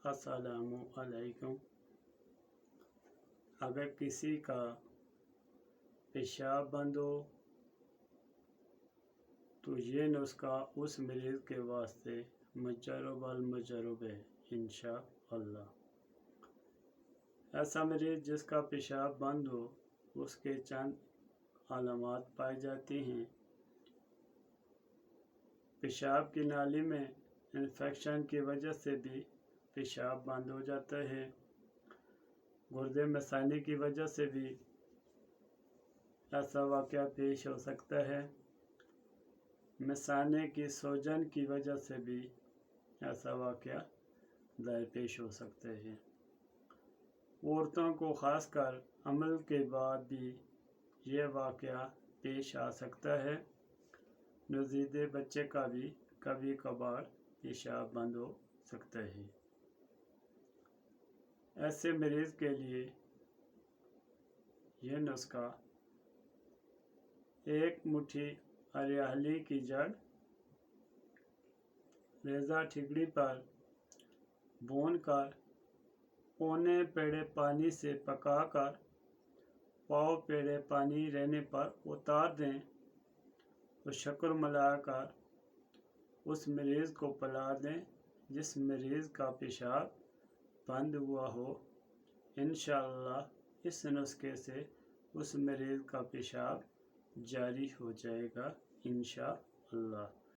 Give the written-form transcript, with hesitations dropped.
अस्सलामु अलैकुम। अगर किसी का पेशाब बंद हो तो ये नुस्खा उस मरीज़ के वास्ते मुजर्रब अल मुजर्रब है इंशाअल्लाह। ऐसा मरीज़ जिसका पेशाब बंद हो उसके चंद अलामात पाई जाती हैं। पेशाब की नाली में इन्फेक्शन की वजह से भी पेशाब बंद हो जाता है। गुर्दे मसानी की वजह से भी ऐसा वाक़या पेश हो सकता है। मसाने की सूजन की वजह से भी ऐसा वाक़या पेश हो सकते हैं। औरतों को ख़ासकर अमल के बाद भी यह वाक़या पेश आ सकता है। नवज़ायदा बच्चे का भी कभी कभार पेशाब बंद हो सकता है। ऐसे मरीज़ के लिए यह नुस्खा एक मुट्ठी अरियाली की जड़ रेज़ा ठिगड़ी पर भूनकर पौने पेड़े पानी से पकाकर पाव पेड़े पानी रहने पर उतार दें और शक्कर मिलाकर उस मरीज़ को पिला दें जिस मरीज़ का पेशाब बंद हुआ हो। इंशाअल्लाह इस नुस्खे से उस मरीज़ का पेशाब जारी हो जाएगा इंशाअल्लाह।